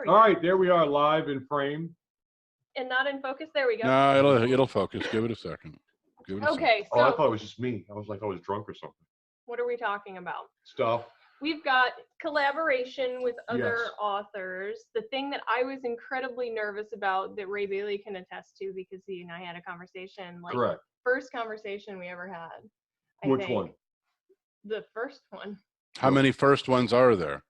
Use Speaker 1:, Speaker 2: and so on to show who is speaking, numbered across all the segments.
Speaker 1: we
Speaker 2: All
Speaker 1: go.
Speaker 2: right, there we are, live in frame.
Speaker 1: And not in focus. There we go.
Speaker 3: No, it'll focus. Give it a second. Give it a second.
Speaker 1: Okay,
Speaker 2: Oh, I
Speaker 1: so
Speaker 2: thought it was just me. I was like, I was drunk or something.
Speaker 1: what are we talking about?
Speaker 2: Stuff.
Speaker 1: We've got collaboration with other
Speaker 2: Yes.
Speaker 1: authors. The thing that I was incredibly nervous about that Ray Bailey can attest to, because he and I had a conversation, like
Speaker 2: Correct.
Speaker 1: first conversation we ever had. I
Speaker 2: Which
Speaker 1: think.
Speaker 2: one?
Speaker 1: The first one.
Speaker 3: How many first ones are there?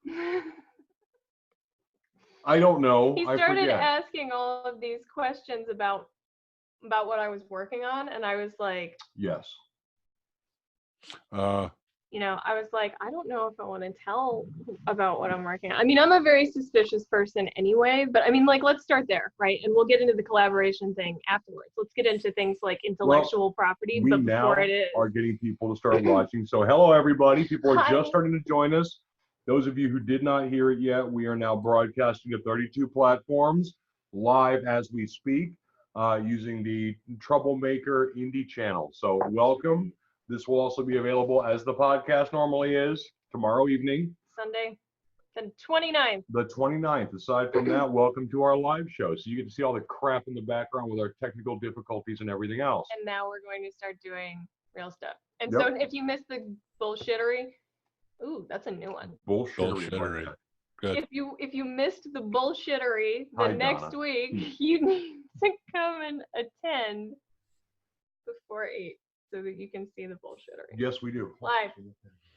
Speaker 2: I don't know.
Speaker 1: He
Speaker 2: I
Speaker 1: started
Speaker 2: forget.
Speaker 1: asking all of these questions about what I was working on, and I was like,
Speaker 2: Yes.
Speaker 1: I was like, I don't know if I want to tell about what I'm working on. I mean, I'm a very suspicious person anyway, but I mean, like, let's start there, right? And we'll get into the collaboration thing afterwards. Let's get into things like intellectual property,
Speaker 2: We
Speaker 1: but
Speaker 2: now
Speaker 1: before it is.
Speaker 2: are getting people to start watching. So hello, everybody. People are
Speaker 1: Hi.
Speaker 2: just starting to join us. Those of you who did not hear it yet, we are now broadcasting at 32 platforms live as we speak using the Troublemaker Indie channel. So welcome. This will also be available as the podcast normally is tomorrow evening.
Speaker 1: Sunday, the 29th.
Speaker 2: The 29th. Aside from that, welcome to our live show. So you get to see all the crap in the background with our technical difficulties and everything else.
Speaker 1: And now we're going to start doing real stuff. And
Speaker 2: Yep.
Speaker 1: so if you missed the bullshittery, ooh, that's a new one.
Speaker 2: Bullshittery.
Speaker 3: Good.
Speaker 1: If you missed the bullshittery,
Speaker 2: Hi,
Speaker 1: then next
Speaker 2: Donna.
Speaker 1: week you need to come and attend before 8 so that you can see the bullshittery
Speaker 2: Yes, we do.
Speaker 1: live.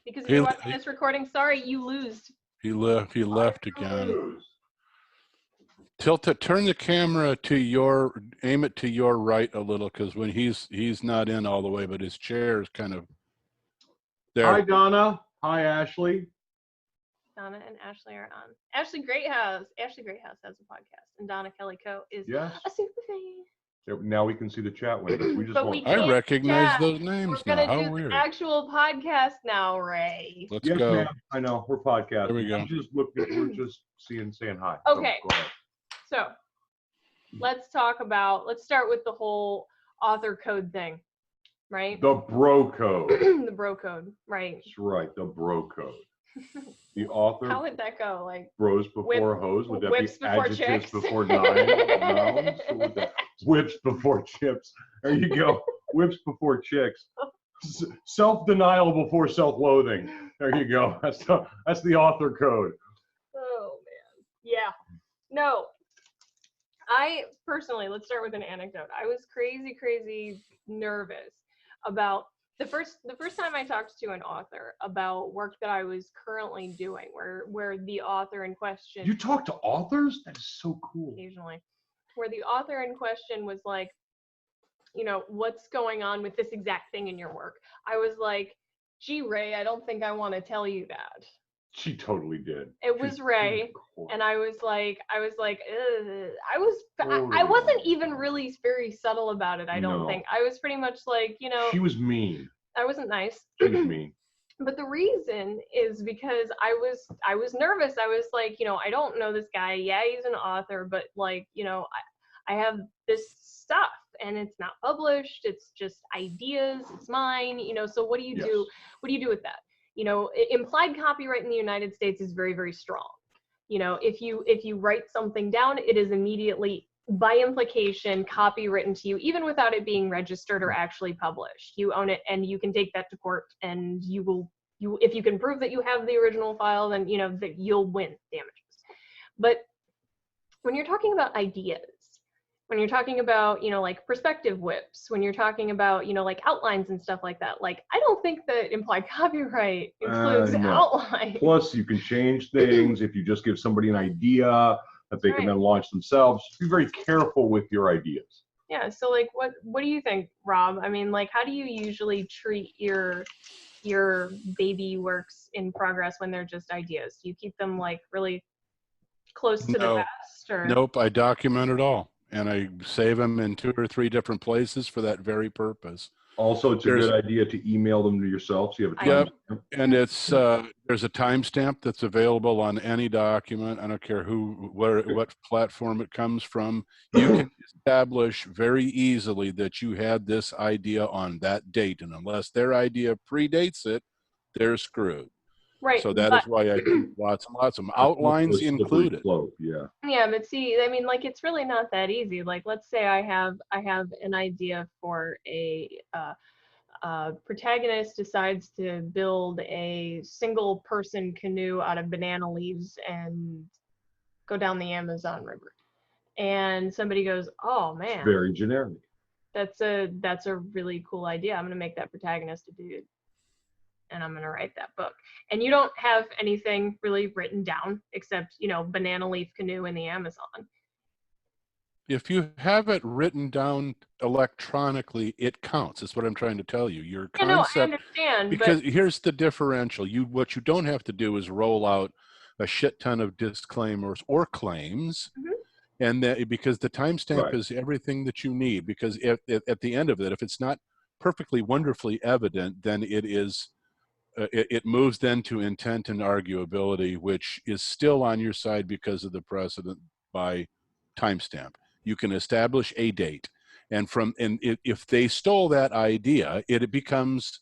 Speaker 1: Because if
Speaker 3: He-
Speaker 1: you're watching this recording, sorry, you lose.
Speaker 3: He left again. Turn the camera aim it to your right a little, because when he's not in all the way, but his chair is kind of there.
Speaker 2: Hi, Donna. Hi, Ashley.
Speaker 1: Donna and Ashley are on. Ashley Greathouse has a podcast, and Donna Kelly Co is
Speaker 2: Yes.
Speaker 1: a super fan.
Speaker 2: Now we can see the chat windows. We just
Speaker 1: But
Speaker 2: want.
Speaker 1: we
Speaker 3: I
Speaker 1: can't
Speaker 3: recognize
Speaker 1: chat.
Speaker 3: those
Speaker 1: We're
Speaker 3: names
Speaker 1: gonna
Speaker 3: now. How
Speaker 1: do
Speaker 3: weird.
Speaker 1: the actual podcast now, Ray.
Speaker 3: Let's
Speaker 2: Yes,
Speaker 3: go.
Speaker 2: ma'am. I know we're podcasting.
Speaker 3: There we go.
Speaker 2: We're just saying hi. So,
Speaker 1: Okay.
Speaker 2: go ahead.
Speaker 1: So let's start with the whole author code thing, right?
Speaker 2: The bro code.
Speaker 1: The bro code, right?
Speaker 2: That's right. The bro code. The author
Speaker 1: How would that go? Like
Speaker 2: bros before hoes. Would that
Speaker 1: whips
Speaker 2: be
Speaker 1: before
Speaker 2: adjectives
Speaker 1: chicks?
Speaker 2: before nouns? Or would that whips before chips? There you go. Whips before chicks. Self-denial before self-loathing. There you go. That's the author code.
Speaker 1: Oh man. Yeah. No. I personally, let's start with an anecdote. I was crazy nervous about the first time I talked to an author about work that I was currently doing, where the author in question,
Speaker 2: You talk to authors? That is so cool.
Speaker 1: occasionally, where the author in question was like, what's going on with this exact thing in your work? I was like, gee, Ray, I don't think I want to tell you that.
Speaker 2: She totally did.
Speaker 1: It was Ray,
Speaker 2: Cool.
Speaker 1: and I was like, ugh. I wasn't even really very subtle about it. I don't
Speaker 2: No.
Speaker 1: think. I was pretty much like,
Speaker 2: She was mean.
Speaker 1: I wasn't nice.
Speaker 2: She was mean.
Speaker 1: But the reason is because I was nervous. I was like, I don't know this guy. Yeah, he's an author, but like, I have this stuff and it's not published. It's just ideas. It's mine. So what do you
Speaker 2: Yes.
Speaker 1: do? What do you do with that? Implied copyright in the United States is very, very strong. If you write something down, it is immediately, by implication, copywritten to you, even without it being registered or actually published. You own it, and you can take that to court, and if you can prove that you have the original file, then that you'll win damages. But when you're talking about ideas, when you're talking about, like perspective whips, when you're talking about, like outlines and stuff like that, like, I don't think that implied copyright includes
Speaker 2: No.
Speaker 1: outlines.
Speaker 2: Plus, you can change things if you just give somebody an idea that they can then launch themselves. Be very careful with your ideas.
Speaker 1: Yeah. So, like, what do you think, Rob? I mean, like, how do you usually treat your baby works in progress when they're just ideas? Do you keep them like really close to the vest? Or?
Speaker 3: Nope. I document it all. And I save them in 2 or 3 different places for that very purpose.
Speaker 2: Also, it's a good idea to email them to yourself. So you have a
Speaker 3: Yep. And it's there's a timestamp that's available on any document. I don't care what platform it comes from. You can establish very easily that you had this idea on that date, and unless their idea predates it, they're screwed.
Speaker 1: Right,
Speaker 3: So that is
Speaker 1: but
Speaker 3: why I do lots and lots of them, outlines
Speaker 2: Slippery
Speaker 3: included.
Speaker 2: slope, yeah.
Speaker 1: yeah, but see, I mean, like, it's really not that easy. Like, let's say I have an idea for a protagonist decides to build a single person canoe out of banana leaves and go down the Amazon River. And somebody goes, "Oh
Speaker 2: It's
Speaker 1: man,
Speaker 2: very generic.
Speaker 1: that's a really cool idea. I'm gonna make that protagonist a dude, and I'm gonna write that book." And you don't have anything really written down except, banana leaf canoe in the Amazon.
Speaker 3: If you have it written down electronically, it counts. That's what I'm trying to tell you. Your
Speaker 1: Yeah, no, I
Speaker 3: concept,
Speaker 1: understand, but
Speaker 3: because here's the differential. What you don't have to do is roll out a shit ton of disclaimers or claims,
Speaker 1: mhm.
Speaker 3: and that because the timestamp
Speaker 2: Right.
Speaker 3: is everything that you need. Because if at the end of it, if it's not perfectly wonderfully evident, then it moves then to intent and arguability, which is still on your side because of the precedent by timestamp. You can establish a date, and if they stole that idea, it becomes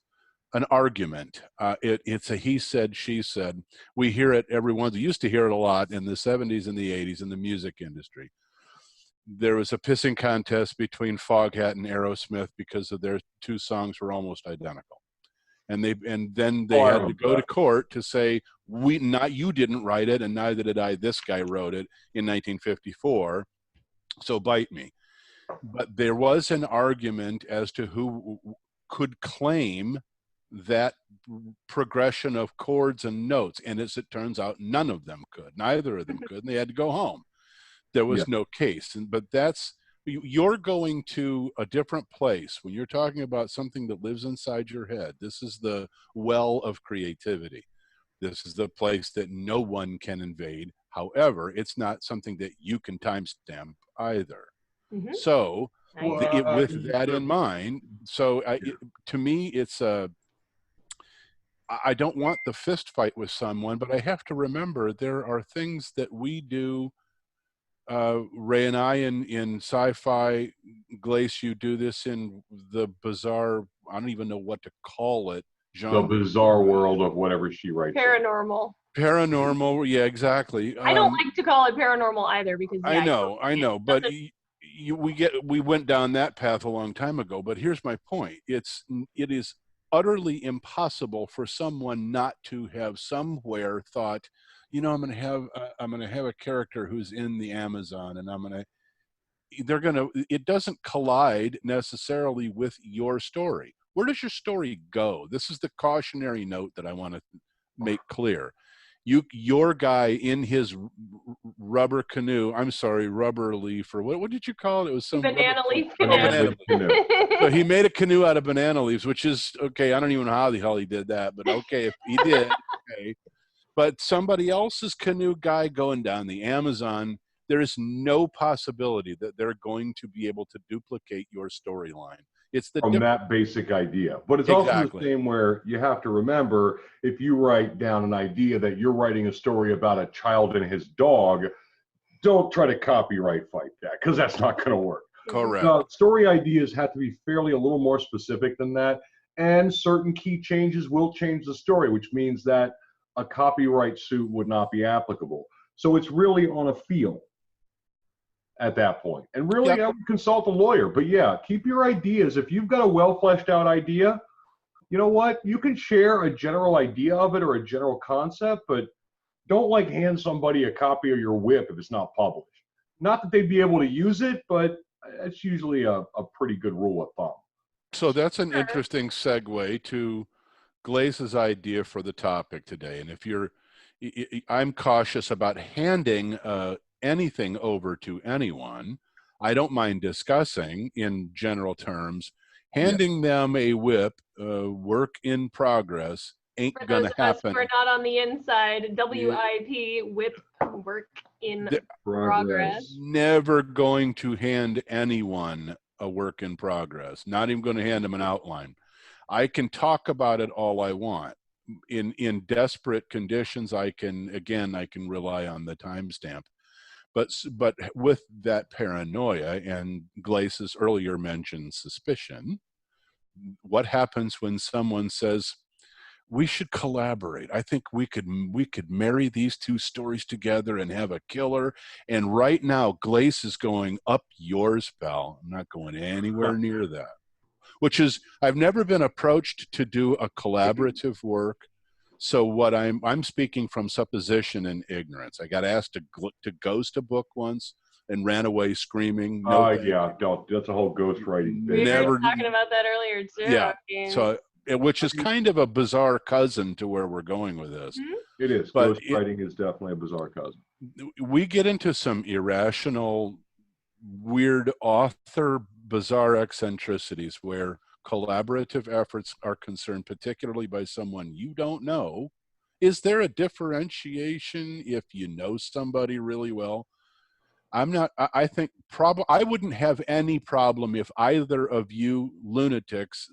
Speaker 3: an argument. It's a he said, she said. We hear it everyone. We used to hear it a lot in the 70s and the 80s in the music industry. There was a pissing contest between Foghat and Aerosmith because of their two songs were almost identical. And then they
Speaker 2: Oh, I
Speaker 3: had to
Speaker 2: remember
Speaker 3: go to
Speaker 2: that.
Speaker 3: court to say, you didn't write it, and neither did I. This guy wrote it in 1954, so bite me. But there was an argument as to who could claim that progression of chords and notes, and as it turns out, none of them could. Neither of them could, and they had to go home. There was no case. But you're going to a different place when you're talking about something that lives inside your head. This is the well of creativity. This is the place that no one can invade. However, it's not something that you can timestamp either.
Speaker 1: Mhm.
Speaker 3: So
Speaker 1: Nice.
Speaker 3: with that in mind, to me, I don't want the fist fight with someone, but I have to remember there are things that we do. Ray and I in sci-fi, Glace, you do this in the bizarre, I don't even know what to call it,
Speaker 2: The
Speaker 3: genre.
Speaker 2: bizarre world of whatever she writes.
Speaker 1: Paranormal.
Speaker 3: Paranormal, yeah, exactly.
Speaker 1: I don't like to call it paranormal either because
Speaker 3: I know, but
Speaker 1: doesn't-
Speaker 3: we went down that path a long time ago. But here's my point: it is utterly impossible for someone not to have somewhere thought, I'm going to have a character who's in the Amazon, and it doesn't collide necessarily with your story. Where does your story go? This is the cautionary note that I want to make clear. Your guy in his rubber canoe, I'm sorry, rubber leaf, or what did you call it? It was some
Speaker 1: banana leaf
Speaker 3: banana
Speaker 2: canoe.
Speaker 3: So he made a canoe out of banana leaves, which is okay. I don't even know how the hell he did that, but okay, if he did, okay. But somebody else's canoe guy going down the Amazon, there is no possibility that they're going to be able to duplicate your storyline. It's the
Speaker 2: From that basic idea. But it's also the
Speaker 3: Exactly.
Speaker 2: same where you have to remember, if you write down an idea that you're writing a story about a child and his dog, don't try to copyright fight that, because that's not going to work.
Speaker 3: Correct.
Speaker 2: Story ideas have to be fairly a little more specific than that, and certain key changes will change the story, which means that a copyright suit would not be applicable. So it's really on a feel at that point. And really, I would consult a lawyer. But yeah, keep your ideas. If you've got a well fleshed out idea, you know what? You can share a general idea of it or a general concept, but don't like hand somebody a copy of your whip if it's not published. Not that they'd be able to use it, but that's usually a pretty good rule of thumb.
Speaker 3: So that's an interesting segue to Glaze's idea for the topic today. And if I'm cautious about handing anything over to anyone. I don't mind discussing in general terms. Handing them a whip, work in progress, ain't
Speaker 1: For
Speaker 3: gonna
Speaker 1: those of
Speaker 3: happen.
Speaker 1: us who are not on the inside, WIP, whip, work in progress.
Speaker 3: Never going to hand anyone a work in progress. Not even going to hand them an outline. I can talk about it all I want. In desperate conditions, I can rely on the timestamp. But with that paranoia and Glace's earlier mentioned suspicion, what happens when someone says, we should collaborate. I think we could marry these two stories together and have a killer. And right now, Glace is going up yours, pal. I'm not going anywhere near that. Which is, I've never been approached to do a collaborative work. So what I'm speaking from supposition and ignorance. I got asked to ghost a book once and ran away screaming. No,
Speaker 2: yeah, don't. That's a whole ghostwriting
Speaker 1: We
Speaker 2: thing.
Speaker 1: were talking about that earlier too.
Speaker 3: Yeah.
Speaker 1: I mean,
Speaker 3: So, which is kind of a bizarre cousin to where we're going with this.
Speaker 2: It is.
Speaker 3: But
Speaker 2: ghostwriting is definitely a bizarre cousin.
Speaker 3: We get into some irrational, weird author bizarre eccentricities where collaborative efforts are concerned, particularly by someone you don't know. Is there a differentiation if you know somebody really well? I'm not, I think I wouldn't have any problem if either of you lunatics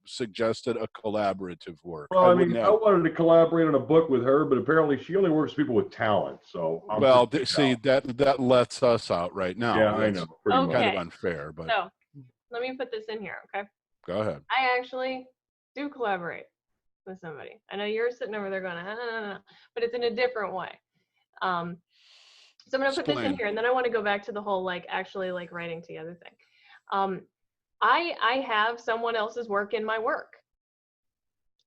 Speaker 3: suggested a collaborative work.
Speaker 2: Well, I wanted to collaborate on a book with her, but apparently she only works with people with talent. So
Speaker 3: see, that lets us out right now.
Speaker 2: Yeah,
Speaker 3: that's
Speaker 2: I know. Pretty much.
Speaker 3: kind of unfair, but
Speaker 1: so let me put this in here, okay?
Speaker 3: Go ahead.
Speaker 1: I actually do collaborate with somebody. I know you're sitting over there going, but it's in a different way. So I'm going to put this in here, and then I want to go back to the whole actually writing together thing. I have someone else's work in my work.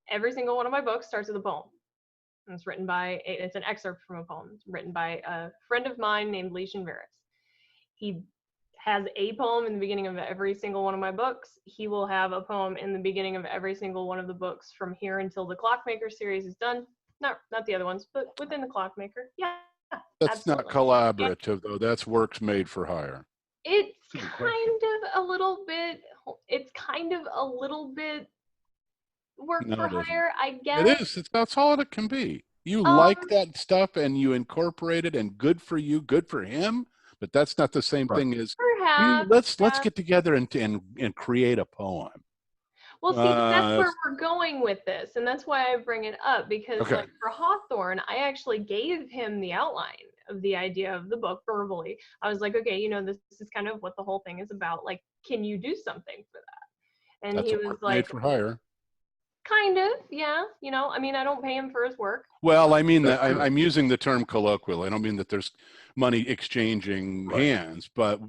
Speaker 1: Every single one of my books starts with a poem. And it's an excerpt from a poem. It's written by a friend of mine named Leishan Veris. He has a poem in the beginning of every single one of my books. He will have a poem in the beginning of every single one of the books from here until the Clockmaker series is done. Not the other ones, but within the Clockmaker. Yeah.
Speaker 3: That's
Speaker 1: absolutely.
Speaker 3: not collaborative, though. That's works made for hire.
Speaker 1: It's kind of a little bit work for hire, I guess.
Speaker 3: It is. That's all it can be. You like that stuff and you incorporate it, and good for you, good for him. But that's not the same thing as let's get together and create a poem.
Speaker 1: Well, see, that's where we're going with this, and that's why I bring it up, because for Hawthorne, I actually gave him the outline of the idea of the book verbally. I was like, okay, this is kind of what the whole thing is about. Like, can you do something for that? And he was like,
Speaker 3: made for hire.
Speaker 1: Kind of, yeah. I don't pay him for his work.
Speaker 3: Well, I mean, I'm using the term colloquially. I don't mean that there's money exchanging hands, but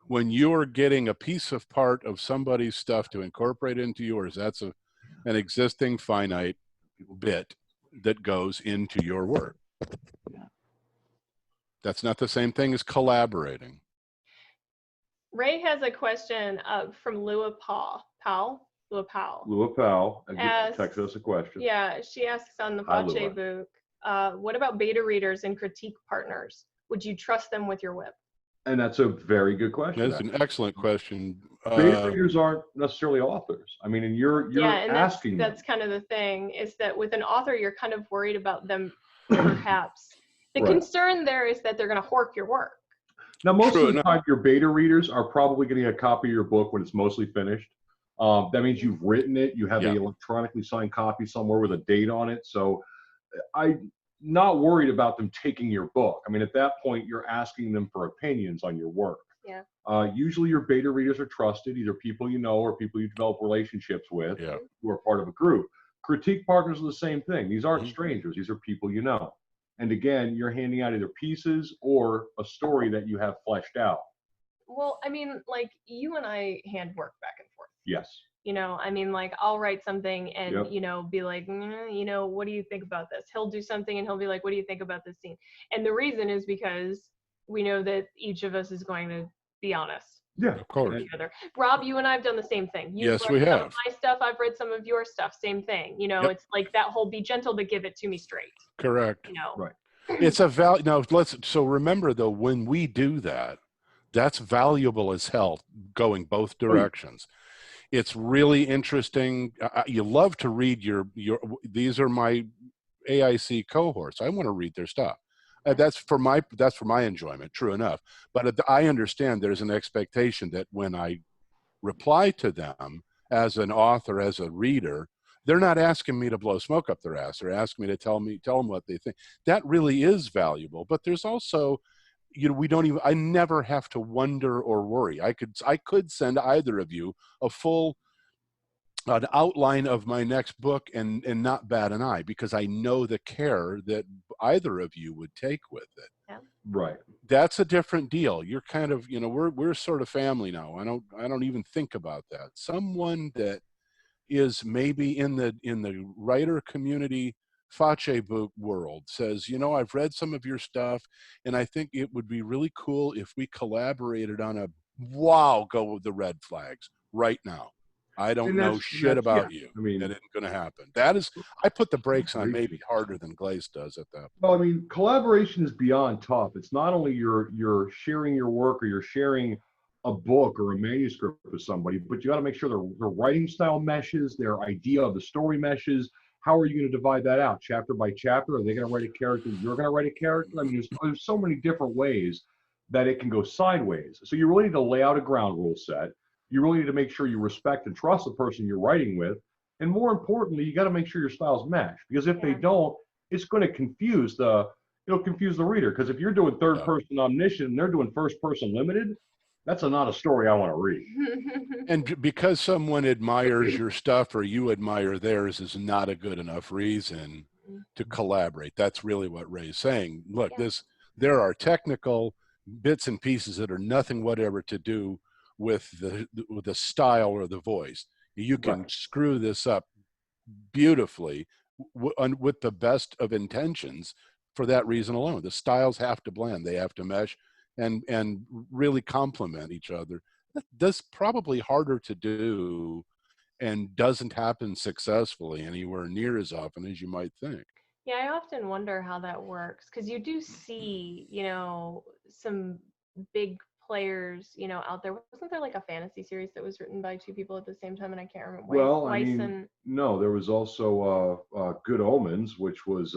Speaker 3: when you're getting a piece of part of somebody's stuff to incorporate into yours, that's an existing finite bit that goes into your work. That's not the same thing as collaborating.
Speaker 1: Ray has a question from Lua Powell.
Speaker 2: Lua Powell texted us a question.
Speaker 1: Yeah, she asks on the Pache book, what about beta readers and critique partners? Would you trust them with your whip?
Speaker 2: And that's a very good question.
Speaker 3: That's an excellent question.
Speaker 2: Beta readers aren't necessarily authors. I mean, and you're asking
Speaker 1: that's kind of the thing, is that with an author, you're kind of worried about them perhaps. The concern there is that they're going to hork your work.
Speaker 2: Now, most of the time, your beta readers are probably getting a copy of your book when it's mostly finished. That means you've written it. You have an electronically signed copy somewhere with a date on it. So I'm not worried about them taking your book. I mean, at that point, you're asking them for opinions on your work.
Speaker 1: Yeah.
Speaker 2: Usually your beta readers are trusted, either people you know or people you develop relationships with who are part of a group. Critique partners are the same thing. These aren't strangers. These are people you know. And again, you're handing out either pieces or a story that you have fleshed out.
Speaker 1: Well, I mean, you and I hand work back and forth.
Speaker 2: Yes.
Speaker 1: I'll write something and, be like, what do you think about this? He'll do something and he'll be like, what do you think about this scene? And the reason is because we know that each of us is going to be honest.
Speaker 2: Yeah, of course.
Speaker 1: Each other. Rob, you and I have done the same thing.
Speaker 3: Yes, we have.
Speaker 1: Some of my stuff, I've read some of your stuff. Same thing. It's like that whole be gentle, but give it to me straight.
Speaker 3: Correct.
Speaker 2: Right.
Speaker 3: It's a value. Now, so remember, though, when we do that, that's valuable as hell, going both directions. It's really interesting. You love to read these are my AIC cohorts. I want to read their stuff. That's for my enjoyment, true enough. But I understand there's an expectation that when I reply to them as an author, as a reader, they're not asking me to blow smoke up their ass. They're asking me to tell them what they think. That really is valuable. But there's also, I never have to wonder or worry. I could send either of you a full an outline of my next book and not bat an eye, because I know the care that either of you would take with it.
Speaker 1: Yeah.
Speaker 2: Right.
Speaker 3: That's a different deal. You're kind of, you know, we're sort of family now. I don't even think about that. Someone that is maybe in the writer community face book world says, you know, I've read some of your stuff and I think it would be really cool if we collaborated on a, wow, go with the red flags right now. I don't
Speaker 2: And
Speaker 3: know shit
Speaker 2: yeah.
Speaker 3: about you.
Speaker 2: I mean,
Speaker 3: That isn't going to happen. That is, I put the brakes on maybe
Speaker 2: collaboration.
Speaker 3: harder than Glaze does at that.
Speaker 2: Well, I mean, collaboration is beyond tough. It's not only you're sharing your work or you're sharing a book or a manuscript with somebody, but you got to make sure their writing style meshes, their idea of the story meshes. How are you going to divide that out, chapter by chapter? Are they going to write a character? You're going to write a character? I mean, there's so many different ways that it can go sideways. So you really need to lay out a ground rule set. You really need to make sure you respect and trust the person you're writing with. And more importantly, you got to make sure your styles match, because if they don't, it's going to confuse the reader. Because if you're doing third person omniscient and they're doing first person limited, that's not a story I want to read.
Speaker 3: And because someone admires your stuff or you admire theirs is not a good enough reason to collaborate. That's really what Ray's saying. Look, there are technical bits and pieces that are nothing whatever to do with the style or the voice. You can screw this up beautifully with the best of intentions for that reason alone. The styles have to blend, they have to mesh and really complement each other. That's probably harder to do and doesn't happen successfully anywhere near as often as you might think.
Speaker 1: Yeah, I often wonder how that works, because you do see, you know, some big players, you know, out there. Wasn't there like a fantasy series that was written by two people at the same time, and I can't remember.
Speaker 2: Well, I
Speaker 1: Weiss
Speaker 2: mean,
Speaker 1: and
Speaker 2: no, there was also Good Omens, which was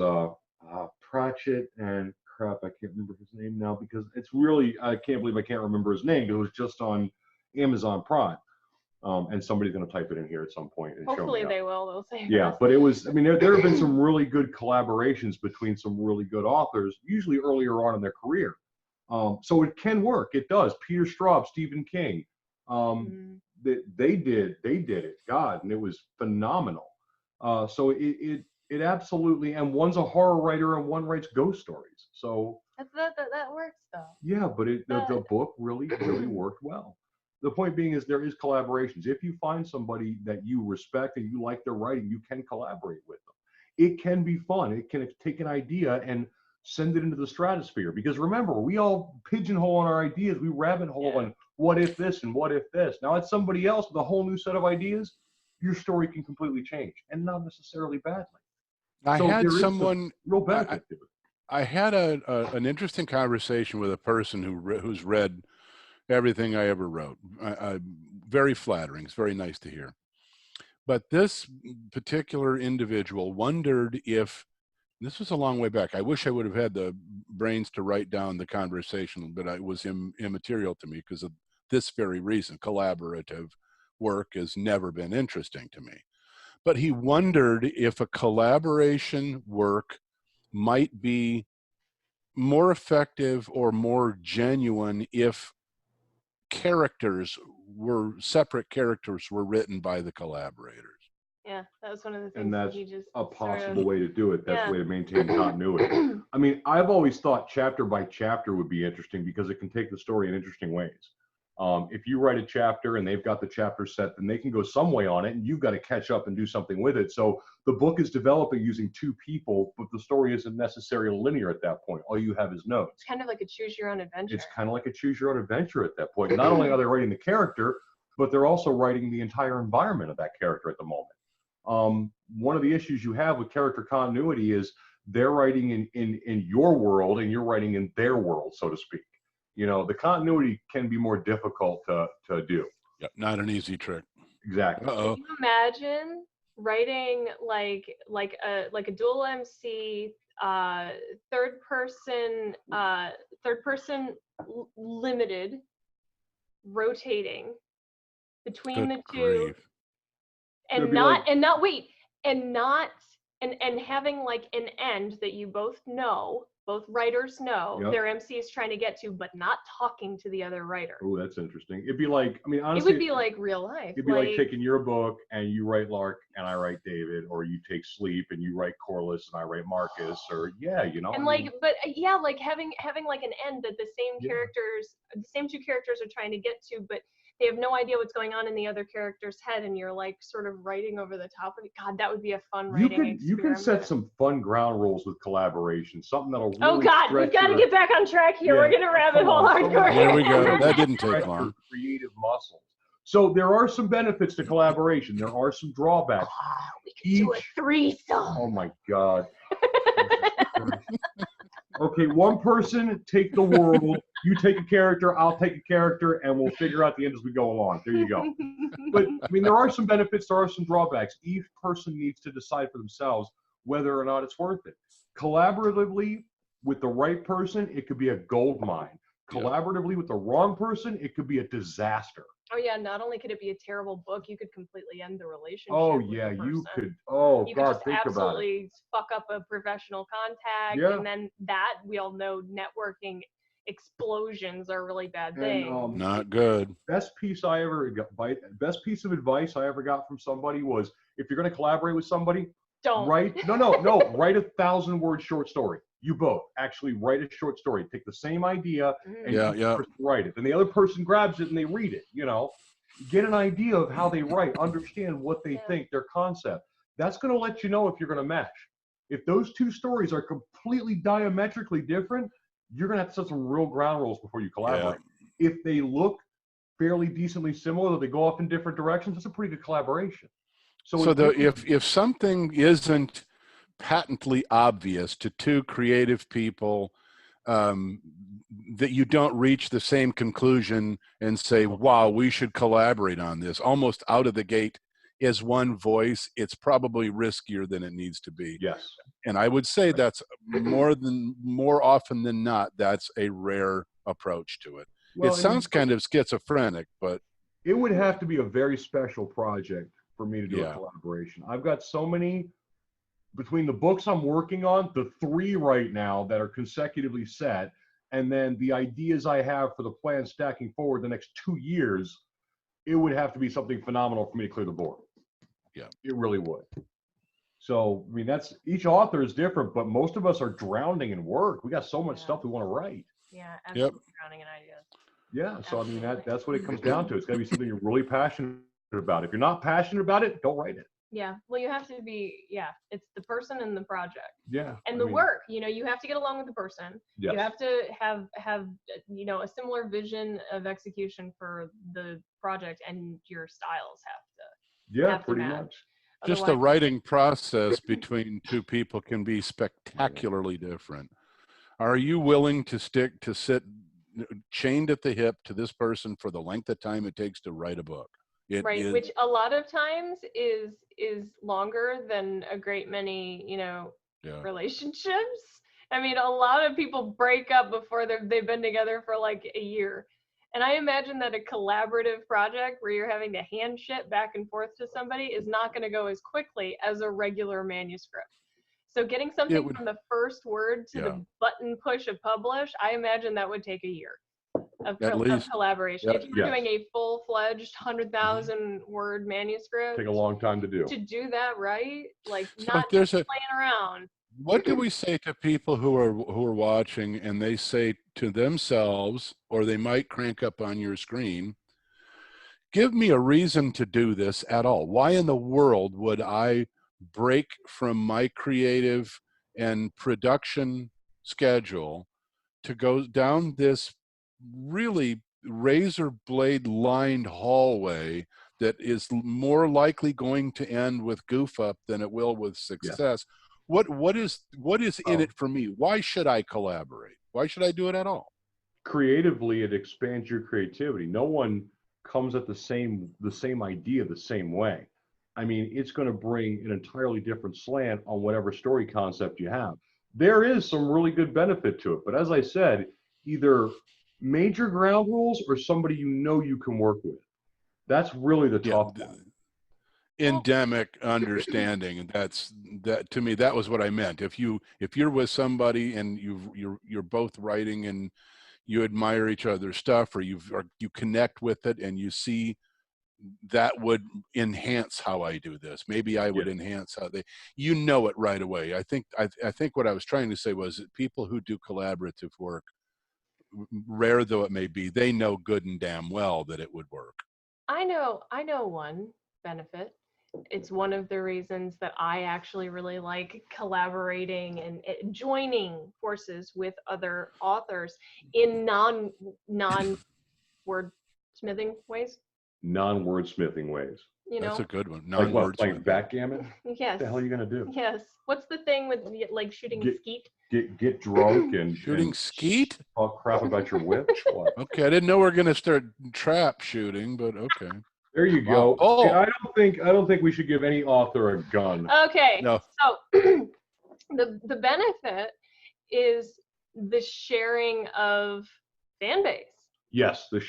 Speaker 2: Pratchett and crap, I can't remember his name now, because it's really, I can't believe I can't remember his name. It was just on Amazon Prime. And somebody's going to type it in here at some point and
Speaker 1: hopefully
Speaker 2: show me.
Speaker 1: they will. They'll say
Speaker 2: Yeah, but it was, I mean, there have been some really good collaborations between some really good authors, usually earlier on in their career. So it can work. It does. Peter Straub, Stephen King, they did it. God, and it was phenomenal. So it absolutely, and one's a horror writer and one writes ghost stories. So
Speaker 1: that works though.
Speaker 2: yeah, but the book really worked well. The point being is there is collaborations. If you find somebody that you respect and you like their writing, you can collaborate with them. It can be fun. It can take an idea and send it into the stratosphere. Because remember, we all pigeonhole on our ideas. We rabbit hole on what if this and what if this. Now it's somebody else with a whole new set of ideas. Your story can completely change, and not necessarily badly.
Speaker 3: I
Speaker 2: So
Speaker 3: had
Speaker 2: there is
Speaker 3: someone,
Speaker 2: real benefit to it.
Speaker 3: I had an interesting conversation with a person who's read everything I ever wrote. Very flattering. It's very nice to hear. But this particular individual wondered if, this was a long way back. I wish I would have had the brains to write down the conversation, but it was immaterial to me because of this very reason. Collaborative work has never been interesting to me. But he wondered if a collaboration work might be more effective or more genuine if separate characters were written by the collaborators.
Speaker 1: Yeah, that was one of the things
Speaker 2: And
Speaker 1: that
Speaker 2: that's
Speaker 1: he just
Speaker 2: a possible way to do it. That's
Speaker 1: Yeah.
Speaker 2: a way to maintain continuity. I mean, I've always thought chapter by chapter would be interesting because it can take the story in interesting ways. If you write a chapter and they've got the chapter set, then they can go some way on it and you've got to catch up and do something with it. So the book is developing using two people, but the story isn't necessarily linear at that point. All you have is notes.
Speaker 1: It's kind of like a choose your own adventure.
Speaker 2: It's kind of like a choose your own adventure at that point. Not only are they writing the character, but they're also writing the entire environment of that character at the moment. One of the issues you have with character continuity is they're writing in your world and you're writing in their world, so to speak. You know, the continuity can be more difficult to do.
Speaker 3: Yep, not an easy trick.
Speaker 2: Exactly.
Speaker 3: Uh-oh.
Speaker 1: Can you imagine writing like a dual MC third person limited, rotating between
Speaker 3: Good
Speaker 1: the two,
Speaker 3: grief.
Speaker 1: and not having like an end that you both know, both writers know
Speaker 2: Yep.
Speaker 1: their MC is trying to get to, but not talking to the other writer.
Speaker 2: Oh, that's interesting. It'd be like, I mean,
Speaker 1: It
Speaker 2: honestly,
Speaker 1: would be like real life.
Speaker 2: it'd be like taking your book and you write Lark and I write David, or you take Sleep and you write Corliss and I write Marcus, or you know.
Speaker 1: And
Speaker 2: I
Speaker 1: like,
Speaker 2: mean,
Speaker 1: but yeah, like having like an end that the same
Speaker 2: Yeah.
Speaker 1: characters, the same two characters are trying to get to, but they have no idea what's going on in the other character's head, and you're like sort of writing over the top of it. God, that would be a fun writing
Speaker 2: you can set
Speaker 1: experiment.
Speaker 2: some fun ground rules with collaboration, something that'll really
Speaker 1: Oh God, we've
Speaker 2: stretch
Speaker 1: got to
Speaker 2: your-
Speaker 1: get back on track here. We're
Speaker 2: Yeah,
Speaker 1: gonna rabbit
Speaker 2: come
Speaker 1: hole
Speaker 2: on,
Speaker 1: hardcore.
Speaker 2: someone-
Speaker 3: There we go.
Speaker 1: here.
Speaker 3: That didn't
Speaker 2: stretch
Speaker 3: take long.
Speaker 2: your creative muscles. So there are some benefits to collaboration. There are some drawbacks.
Speaker 1: We could do a
Speaker 2: Each-
Speaker 1: threesome.
Speaker 2: Oh my God. Okay, one person take the world. You take a character, I'll take a character, and we'll figure out the end as we go along. There you go. But I mean, there are some benefits, there are some drawbacks. Each person needs to decide for themselves whether or not it's worth it. Collaboratively with the right person, it could be a gold mine.
Speaker 3: Yeah.
Speaker 2: Collaboratively with the wrong person, it could be a disaster.
Speaker 1: Oh yeah, not only could it be a terrible book, you could completely end the relationship.
Speaker 2: Oh
Speaker 1: with
Speaker 2: yeah,
Speaker 1: the
Speaker 2: you
Speaker 1: person.
Speaker 2: could. Oh
Speaker 1: You could
Speaker 2: God,
Speaker 1: just
Speaker 2: think about it.
Speaker 1: absolutely fuck up a professional contact,
Speaker 2: Yeah.
Speaker 1: and then that we all know networking explosions are a really bad
Speaker 2: And,
Speaker 1: thing.
Speaker 3: Not good.
Speaker 2: Best piece best piece of advice I ever got from somebody was, if you're going to collaborate with somebody,
Speaker 1: Don't.
Speaker 2: write write 1,000-word short story. You both actually write a short story. Take the same idea and
Speaker 3: Yeah,
Speaker 2: each
Speaker 3: yeah.
Speaker 2: person write it. Then the other person grabs it and they read it. You know, get an idea of how they write, understand what they
Speaker 1: Yeah.
Speaker 2: think, their concept. That's going to let you know if you're going to mesh. If those two stories are completely diametrically different, you're going to have to set some real ground rules before you collaborate. If they look fairly decently similar, that they go off in different directions, it's a pretty good collaboration.
Speaker 3: So if something isn't patently obvious to two creative people, that you don't reach the same conclusion and say, wow, we should collaborate on this almost out of the gate as one voice, it's probably riskier than it needs to be.
Speaker 2: Yes.
Speaker 3: And I would say that's more often than not, that's a rare approach to it.
Speaker 2: Well,
Speaker 3: It sounds kind of schizophrenic, but
Speaker 2: it would have to be a very special project for me to do
Speaker 3: Yeah.
Speaker 2: a collaboration. I've got so many, between the books I'm working on, the 3 right now that are consecutively set, and then the ideas I have for the plan stacking forward the next 2 years, it would have to be something phenomenal for me to clear the board.
Speaker 3: Yeah.
Speaker 2: It really would. So, I mean, that's, each author is different, but most of us are drowning in work. We got so much
Speaker 1: Yeah.
Speaker 2: stuff we want to write.
Speaker 1: Yeah, absolutely drowning in ideas.
Speaker 2: Yeah. So, I mean,
Speaker 1: Absolutely.
Speaker 2: that's what it comes down to. It's got to be something you're really passionate about. If you're not passionate about it, don't write it.
Speaker 1: Yeah, well, you have to be. Yeah, it's the person and the project
Speaker 2: Yeah.
Speaker 1: and
Speaker 2: I
Speaker 1: the
Speaker 2: mean,
Speaker 1: work. You know, you have to get along with the person.
Speaker 2: Yes.
Speaker 1: You have to have a similar vision of execution for the project, and your styles
Speaker 2: Yeah,
Speaker 1: have to
Speaker 2: pretty
Speaker 1: match.
Speaker 2: much.
Speaker 3: just the
Speaker 1: Otherwise-
Speaker 3: writing process between two people can be spectacularly different. Are you willing to sit chained at the hip to this person for the length of time it takes to write a book? It
Speaker 1: right,
Speaker 3: is-
Speaker 1: which a lot of times is longer than a great many
Speaker 3: yeah.
Speaker 1: relationships. I mean, a lot of people break up before they've been together for like a year. And I imagine that a collaborative project where you're having to hand shit back and forth to somebody is not going to go as quickly as a regular manuscript. So getting something
Speaker 3: would-
Speaker 1: from the first word to
Speaker 3: Yeah.
Speaker 1: the button push of publish, I imagine that would take a year of
Speaker 3: At least.
Speaker 1: collaboration.
Speaker 3: Yeah.
Speaker 1: If you're
Speaker 2: Yes.
Speaker 1: doing a full-fledged 100,000 word manuscript,
Speaker 2: Take a long time to do.
Speaker 1: to do that right, like
Speaker 3: So
Speaker 1: not
Speaker 3: there's
Speaker 1: just playing around.
Speaker 3: What do we say to people who are watching and they say to themselves, or they might crank up on your screen, give me a reason to do this at all. Why in the world would I break from my creative and production schedule to go down this really razor blade lined hallway that is more likely going to end with goof up than it will with success? What is in it for me? Why should I collaborate? Why should I do it at all?
Speaker 2: Creatively, it expands your creativity. No one comes at the same idea the same way. I mean, it's going to bring an entirely different slant on whatever story concept you have. There is some really good benefit to it, but as I said, either major ground rules or somebody you know you can work with. That's really the tough one.
Speaker 3: endemic understanding, and that to me, that was what I meant. If you're with somebody and you're both writing and you admire each other's stuff, or you connect with it, and you see that would enhance how I do this. Maybe I would enhance how they, it right away. I think what I was trying to say was that people who do collaborative work, rare though it may be, they know good and damn well that it would work.
Speaker 1: I know one benefit. It's one of the reasons that I actually really like collaborating and joining forces with other authors in non wordsmithing ways.
Speaker 2: Non-wordsmithing ways.
Speaker 3: That's a good one.
Speaker 2: Like what? Like backgammon?
Speaker 1: Yes.
Speaker 2: What the hell are you gonna do?
Speaker 1: Yes. What's the thing with like shooting skeet?
Speaker 2: Get drunk and
Speaker 3: shooting skeet?
Speaker 2: Talk crap about your witch?
Speaker 3: Okay, I didn't know we were gonna start trap shooting, but okay.
Speaker 2: There you go.
Speaker 3: Wow. Oh.
Speaker 2: I don't think we should give any author a gun.
Speaker 1: Okay.
Speaker 3: No.
Speaker 1: So the benefit is the sharing of fan base.
Speaker 2: Yes, the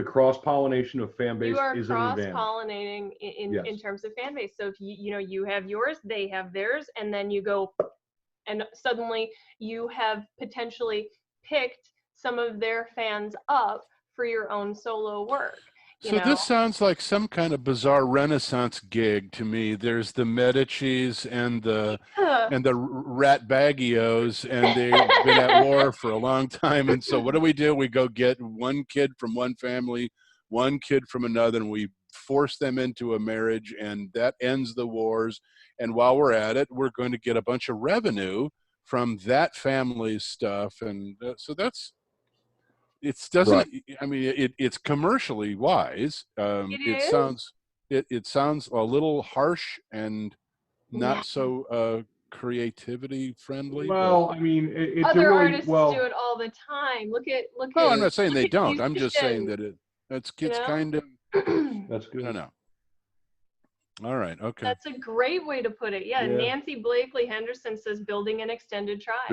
Speaker 2: cross-pollination of fan base is an advantage.
Speaker 1: You are cross-pollinating in terms of fan base. So if you have yours, they have theirs, and then you go, and suddenly you have potentially picked some of their fans up for your own solo work.
Speaker 3: So this sounds like some kind of bizarre Renaissance gig to me. There's the Medicis and the Ratbagios, and they've been at war for a long time. And so what do? We go get one kid from one family, one kid from another, and we force them into a marriage, and that ends the wars. And while we're at it, we're going to get a bunch of revenue from that family's stuff. And so that's... I mean, it's commercially wise. It sounds a little harsh and not so creativity friendly.
Speaker 2: Well, I mean, it's
Speaker 1: other artists do it all the time. Look at.
Speaker 3: No, I'm not saying they don't. I'm just saying that it's kind of.
Speaker 2: That's good.
Speaker 3: I don't know. All right. Okay.
Speaker 1: That's a great way to put it. Yeah. Nancy Blakely Henderson says building an extended tribe.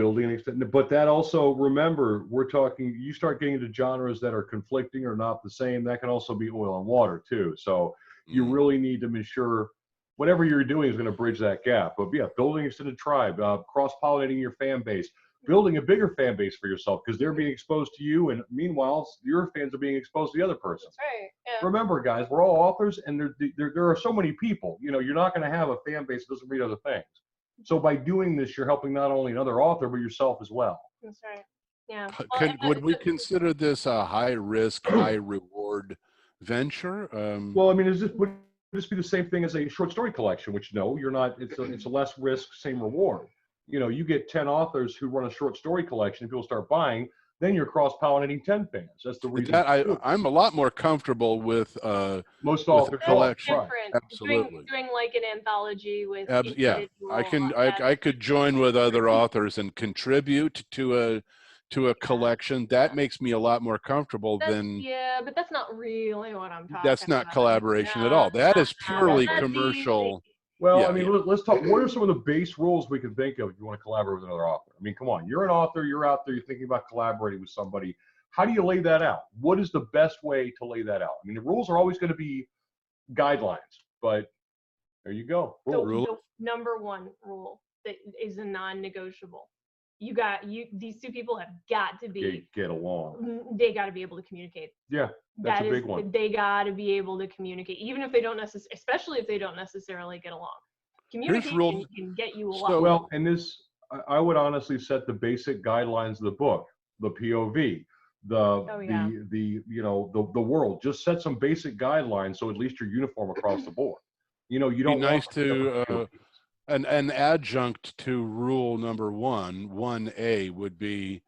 Speaker 2: But that also, remember, we're talking, you start getting into genres that are conflicting or not the same. That can also be oil and water too. So you really need to ensure whatever you're doing is going to bridge that gap. But yeah, building an extended tribe, cross-pollinating your fan base, building a bigger fan base for yourself because they're being exposed to you, and meanwhile your fans are being exposed to the other person.
Speaker 1: That's right. Yeah.
Speaker 2: Remember, guys, we're all authors, and there are so many people. You're not going to have a fan base that doesn't read other things. So by doing this, you're helping not only another author but yourself as well.
Speaker 1: That's right. Yeah.
Speaker 3: Would we consider this a high risk, high reward venture?
Speaker 2: Well, I mean, would this be the same thing as a short story collection? Which no, you're not. It's a less risk, same reward. You get 10 authors who run a short story collection, and people start buying, then you're cross-pollinating 10 fans. That's the reason.
Speaker 3: I'm a lot more comfortable with
Speaker 2: most author
Speaker 3: collection. Absolutely.
Speaker 1: Doing like an anthology with
Speaker 3: I could join with other authors and contribute to a collection. That makes me a lot more comfortable than...
Speaker 1: Yeah, but that's not really what I'm talking about.
Speaker 3: That's not collaboration at all. That is purely commercial.
Speaker 2: Well, I mean, let's talk. What are some of the base rules we can think of if you want to collaborate with another author? I mean, come on, you're an author, you're out there, you're thinking about collaborating with somebody. How do you lay that out? What is the best way to lay that out? I mean, the rules are always going to be guidelines, but there you go.
Speaker 1: The number one rule that is a non-negotiable. These two people have got to
Speaker 2: get along.
Speaker 1: They got to be able to communicate.
Speaker 2: Yeah, that's a big one.
Speaker 1: They got to be able to communicate, even if they don't especially if they don't necessarily get along. Communication can get you along.
Speaker 2: Well, and this, I would honestly set the basic guidelines of the book, the POV, the world. Just set some basic guidelines so at least you're uniform across the board. You don't.
Speaker 3: Be nice to. An adjunct to rule number 1A would be,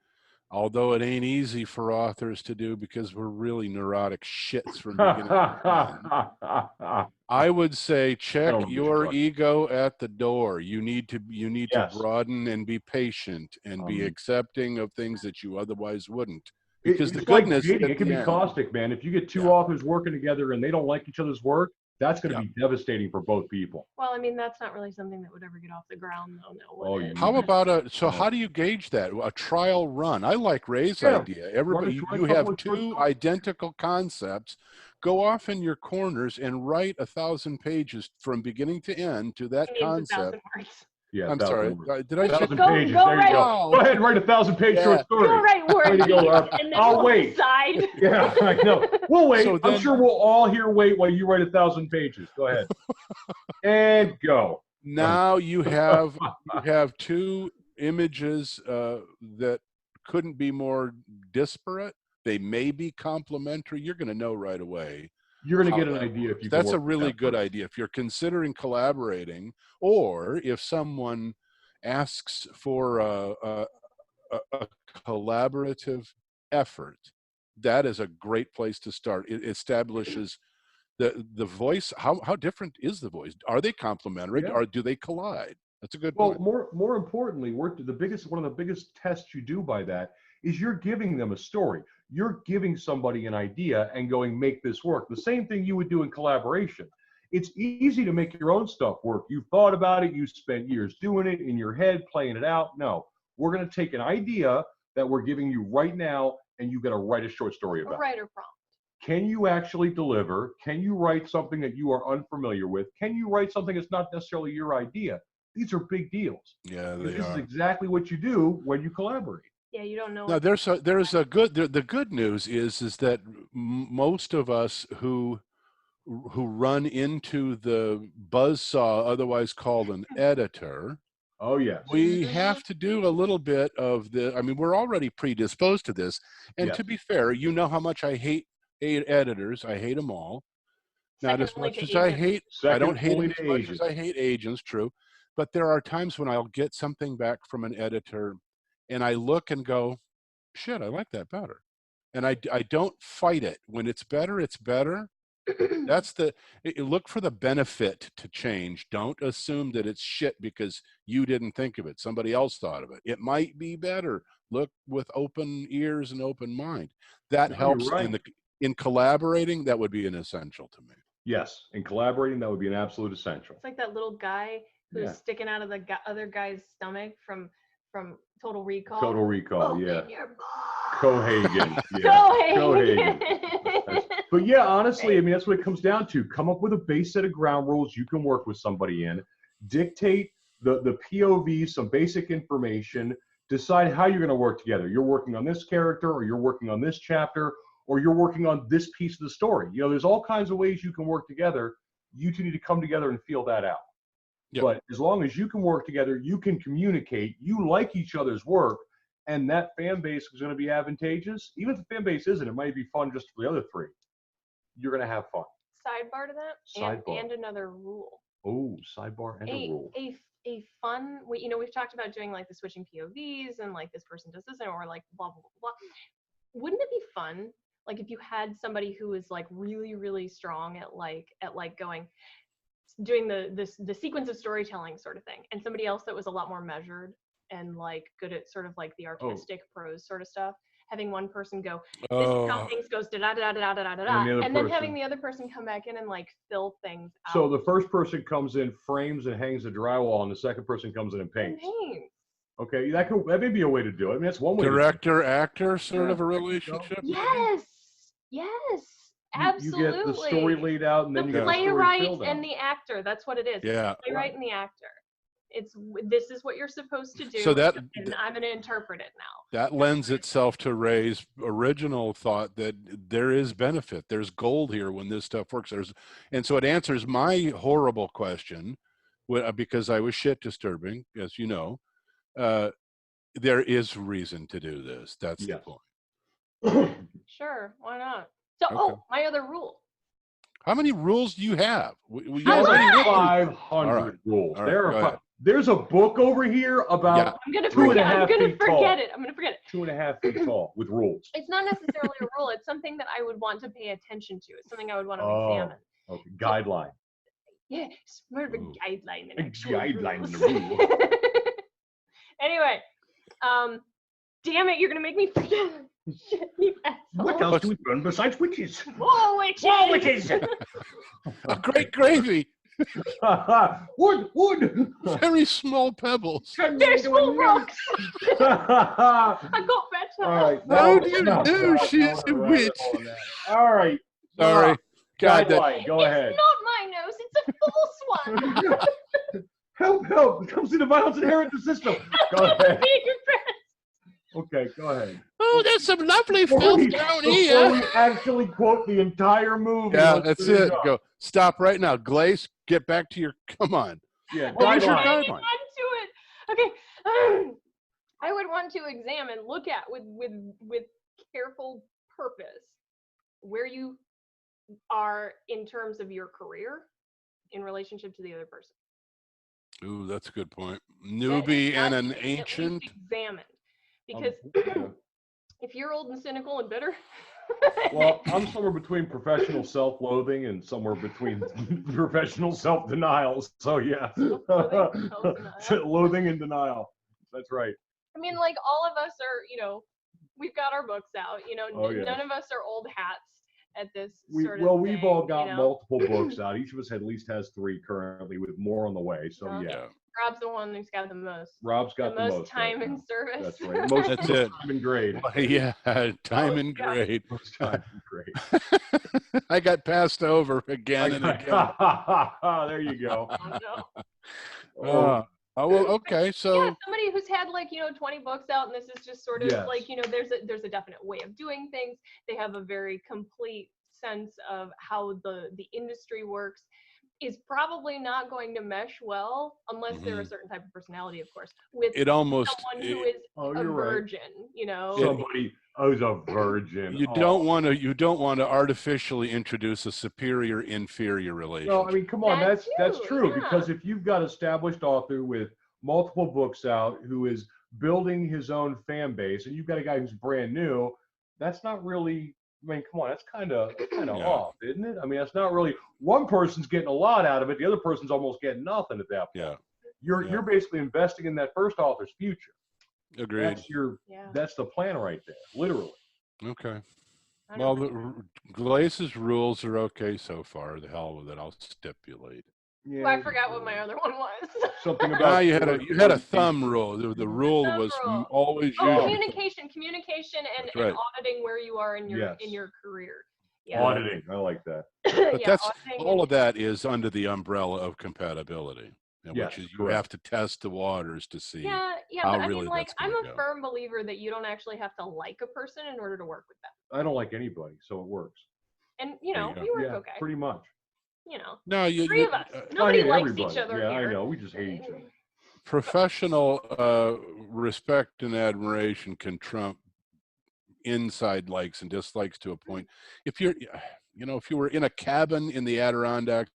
Speaker 3: although it ain't easy for authors to do because we're really neurotic shits from beginning to end, I would say check your ego at the door. You need to broaden and be patient and be accepting of things that you otherwise wouldn't. Because the goodness,
Speaker 2: it can be caustic, man. If you get two authors working together and they don't like each other's work, That's going to be devastating for both people.
Speaker 1: Well, I mean, that's not really something that would ever get off the ground, though. No, would it?
Speaker 3: How about how do you gauge that? A trial run. I like Ray's idea. Everybody, you have two identical concepts. Go off in your corners and write 1,000 pages from beginning to end to that concept.
Speaker 1: 1,000 words.
Speaker 2: Yeah,
Speaker 3: I'm sorry. Did I say
Speaker 2: 1,000 pages?
Speaker 1: Go
Speaker 2: there you go. Go ahead and write a 1,000-page short story.
Speaker 1: Go write words, and then
Speaker 2: I'll wait.
Speaker 1: decide.
Speaker 2: Yeah, I know. We'll wait.
Speaker 3: So
Speaker 2: I'm sure we'll all here wait while you write 1,000 pages. Go ahead. And go.
Speaker 3: Now you have two images that couldn't be more disparate. They may be complementary. You're going to know right away.
Speaker 2: You're going to get an idea if you.
Speaker 3: That's a really good idea. If you're considering collaborating, or if someone asks for a collaborative effort, that is a great place to start. It establishes the voice. How different is the voice? Are they complementary, or do they collide? That's a good point.
Speaker 2: More importantly, one of the biggest tests you do by that is you're giving them a story. You're giving somebody an idea and going, make this work. The same thing you would do in collaboration. It's easy to make your own stuff work. You've thought about it. You spent years doing it in your head, playing it out. No, we're going to take an idea that we're giving you right now, and you got to write a short story about it.
Speaker 1: Writer prompt.
Speaker 2: Can you actually deliver? Can you write something that you are unfamiliar with? Can you write something that's not necessarily your idea? These are big deals.
Speaker 3: Yeah,
Speaker 2: this is exactly what you do when you collaborate.
Speaker 1: Yeah, you don't know.
Speaker 3: Now there's a good. The good news is that most of us who run into the buzzsaw, otherwise called an editor.
Speaker 2: Oh yes.
Speaker 3: We have to do a little bit of the. I mean, we're already predisposed to this. And to be fair, you know how much I hate editors. I hate them all. Not as much as I hate. I don't hate them as much as I hate agents. True, but there are times when I'll get something back from an editor, and I look and go, "Shit, I like that better," and I don't fight it. When it's better, it's better. That's look for the benefit to change. Don't assume that it's shit because you didn't think of it. Somebody else thought of it. It might be better. Look with open ears and open mind. That helps in collaborating. That would be an essential to me.
Speaker 2: Yes, in collaborating, that would be an absolute essential.
Speaker 1: It's like that little guy who's sticking out of the other guy's stomach from Total Recall.
Speaker 2: Total Recall,
Speaker 1: Open
Speaker 2: yeah.
Speaker 1: Your
Speaker 2: Cohagen.
Speaker 1: Yeah.
Speaker 2: Cohagen. But yeah, honestly, I mean, that's what it comes down to. Come up with a base set of ground rules you can work with somebody in. Dictate the POV, some basic information. Decide how you're going to work together. You're working on this character, or you're working on this chapter, or you're working on this piece of the story. You know, there's all kinds of ways you can work together. You two need to come together and feel that out. Yep. But as long as you can work together, you can communicate, you like each other's work, and that fan base is going to be advantageous. Even if the fan base isn't, it might be fun just for the other three. You're going to have fun.
Speaker 1: Sidebar to that, and another rule.
Speaker 2: Oh, sidebar and a rule.
Speaker 1: A fun, you know, we've talked about doing like the switching POVs and like this person does this or like blah, blah, blah, blah. Wouldn't it be fun, like if you had somebody who is like really, really strong at doing the sequence of storytelling sort of thing, and somebody else that was a lot more measured and like good at sort of like the artistic prose sort of stuff, having one person go, this is how things goes, da da da da da da da da, and then having the other person come back in and like fill things out.
Speaker 2: So the first person comes in, frames and hangs the drywall, and the second person comes in and paints. Okay, that may be a way to do it. I mean, that's one way.
Speaker 3: Director actor sort of a relationship.
Speaker 1: Yes, absolutely.
Speaker 2: You get the story laid out, and then you get the
Speaker 1: playwright and the actor. That's what it is.
Speaker 3: Yeah,
Speaker 1: the playwright and the actor. This is what you're supposed to do.
Speaker 3: So
Speaker 1: and I'm going to interpret it now.
Speaker 3: That lends itself to Ray's original thought that there is benefit. There's gold here when this stuff works. And so it answers my horrible question, because I was shit disturbing, as you know. There is reason to do this. That's the point.
Speaker 1: Sure, why not? So, my other rule.
Speaker 3: How many rules do you have? We
Speaker 2: 500 rules. There's a book over here about
Speaker 1: I'm gonna forget it.
Speaker 2: 2.5 feet tall with rules.
Speaker 1: It's not necessarily a rule. It's something that I would want to pay attention to. It's something I would want to examine.
Speaker 2: Okay, guideline.
Speaker 1: Yeah, it's more of a guideline than
Speaker 2: a guideline than a rule.
Speaker 1: Anyway, damn it, you're gonna make me forget. Shit,
Speaker 2: What else do we burn besides witches?
Speaker 1: Whoa, witches!
Speaker 2: Whoa, witches!
Speaker 3: A great gravy.
Speaker 2: Wood!
Speaker 3: Very small pebbles.
Speaker 1: They're small rocks!
Speaker 2: All
Speaker 1: I got better.
Speaker 2: right.
Speaker 3: How do you know she is a witch?
Speaker 2: All right.
Speaker 3: Sorry. God, that,
Speaker 2: Guideline, go ahead.
Speaker 1: It's not my nose, it's a false one.
Speaker 2: Help, help. It comes to the violence inherent in the system. Go ahead. Okay, go ahead.
Speaker 3: oh, there's some lovely
Speaker 2: Before
Speaker 3: filth
Speaker 2: we-
Speaker 3: down
Speaker 2: before
Speaker 3: here.
Speaker 2: we actually quote the entire movie.
Speaker 3: Yeah,
Speaker 2: let's
Speaker 3: that's
Speaker 2: finish
Speaker 3: it.
Speaker 2: up.
Speaker 3: Go. Stop right now. Glaze, get back to your, come on.
Speaker 2: Yeah,
Speaker 3: What was your
Speaker 2: guideline.
Speaker 3: guideline?
Speaker 1: To it. Okay. I would want to examine, look at with careful purpose where you are in terms of your career in relationship to the other person.
Speaker 3: Ooh, that's a good point.
Speaker 1: That
Speaker 3: Newbie
Speaker 1: has
Speaker 3: and
Speaker 1: to
Speaker 3: an
Speaker 1: be at
Speaker 3: ancient.
Speaker 1: least examined, because if you're old and cynical and bitter.
Speaker 2: Well, I'm somewhere between professional self-loathing and somewhere between professional self-denial. So yeah,
Speaker 1: Self-loathing, self-denial.
Speaker 2: loathing and denial. That's right.
Speaker 1: I mean, like, all of us are, we've got our books out,
Speaker 2: Oh, yeah.
Speaker 1: none of us are old hats at this sort of
Speaker 2: Well, we've all
Speaker 1: thing,
Speaker 2: got multiple books out. Each of us at least has 3 currently, with more on the way. So
Speaker 1: Yeah.
Speaker 2: yeah,
Speaker 1: Rob's the one who's got the most.
Speaker 2: Rob's got the most
Speaker 1: time
Speaker 2: right
Speaker 1: in
Speaker 2: now.
Speaker 1: service.
Speaker 2: That's right. Most
Speaker 3: That's it.
Speaker 2: time in grade.
Speaker 3: Yeah, time and
Speaker 1: yeah.
Speaker 3: grade.
Speaker 2: Most time in grade.
Speaker 3: I got passed over again and again.
Speaker 2: There you go.
Speaker 1: Oh, no.
Speaker 2: Oh,
Speaker 3: Oh, well, okay. So,
Speaker 1: Yeah, somebody who's had 20 books out, and this is just sort of
Speaker 2: Yes.
Speaker 1: like, there's a definite way of doing things. They have a very complete sense of how the industry works. Is probably not going to mesh well unless they're a certain type of personality, of course, with
Speaker 3: it almost,
Speaker 1: someone who is
Speaker 2: Oh,
Speaker 1: a
Speaker 2: you're right.
Speaker 1: virgin,
Speaker 2: Somebody who's a virgin.
Speaker 3: you don't want to artificially introduce a superior inferior relationship.
Speaker 2: No, I mean, come on,
Speaker 1: That
Speaker 2: that's
Speaker 1: too,
Speaker 2: true.
Speaker 1: yeah.
Speaker 2: Because if you've got established author with multiple books out who is building his own fan base, and you've got a guy who's brand new, that's not really. I mean, come on, that's kind of
Speaker 3: Yeah.
Speaker 2: off, isn't it? I mean, that's not really. One person's getting a lot out of it, the other person's almost getting nothing at that point.
Speaker 3: Yeah,
Speaker 2: You're basically investing in that first author's future.
Speaker 3: agreed.
Speaker 2: That's the plan right there, literally.
Speaker 3: Okay.
Speaker 1: I
Speaker 3: Well,
Speaker 1: don't know.
Speaker 3: Glace's rules are okay so far. The hell with it. I'll stipulate.
Speaker 2: Yeah,
Speaker 1: I forgot what my other one was.
Speaker 2: something
Speaker 3: Ah,
Speaker 2: about
Speaker 3: you had a thumb rule. The rule
Speaker 1: thumb
Speaker 3: was
Speaker 1: rule.
Speaker 3: always
Speaker 1: Oh,
Speaker 3: use.
Speaker 1: communication and,
Speaker 3: That's right.
Speaker 1: and auditing where you are in your
Speaker 2: Yes.
Speaker 1: career. Yeah.
Speaker 2: auditing. I like that.
Speaker 3: But
Speaker 1: Yeah,
Speaker 3: that's
Speaker 1: auditing
Speaker 3: all
Speaker 1: and-
Speaker 3: of that is under the umbrella of compatibility,
Speaker 2: Yes,
Speaker 3: which is you
Speaker 2: correct.
Speaker 3: have to test the waters to see.
Speaker 1: Yeah,
Speaker 3: how
Speaker 1: but I
Speaker 3: really
Speaker 1: mean, like,
Speaker 3: that's
Speaker 1: I'm
Speaker 3: gonna
Speaker 1: a
Speaker 3: go.
Speaker 1: firm believer that you don't actually have to like a person in order to work with them.
Speaker 2: I don't like anybody, so it works.
Speaker 1: And,
Speaker 3: you go.
Speaker 1: we work
Speaker 2: Yeah,
Speaker 1: okay.
Speaker 2: pretty much.
Speaker 3: No, you,
Speaker 1: 3 of us.
Speaker 2: I
Speaker 1: Nobody
Speaker 2: hate
Speaker 1: likes
Speaker 2: everybody.
Speaker 1: each other
Speaker 2: Yeah,
Speaker 1: here.
Speaker 2: I know. We just hate each other.
Speaker 3: professional respect and admiration can trump inside likes and dislikes to a point. If you're, if you were in a cabin in the Adirondacks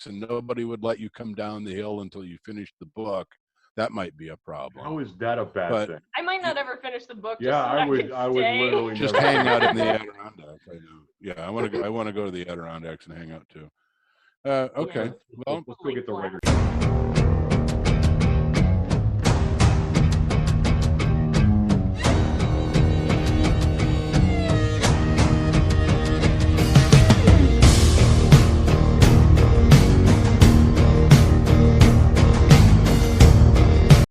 Speaker 3: and nobody would let you come down the hill until you finished the book, that might be a problem.
Speaker 2: How is that a bad
Speaker 3: But-
Speaker 2: thing?
Speaker 1: I might not ever finish the book.
Speaker 2: Yeah,
Speaker 1: just so
Speaker 2: I would.
Speaker 1: could
Speaker 2: I would
Speaker 1: stay.
Speaker 2: literally
Speaker 3: Just
Speaker 2: never
Speaker 3: hang out in the Adirondacks. I know. Yeah, I want to go to the Adirondacks and hang out too. Okay.
Speaker 2: Let's
Speaker 3: Well,
Speaker 2: go get the
Speaker 1: Lake
Speaker 2: writer.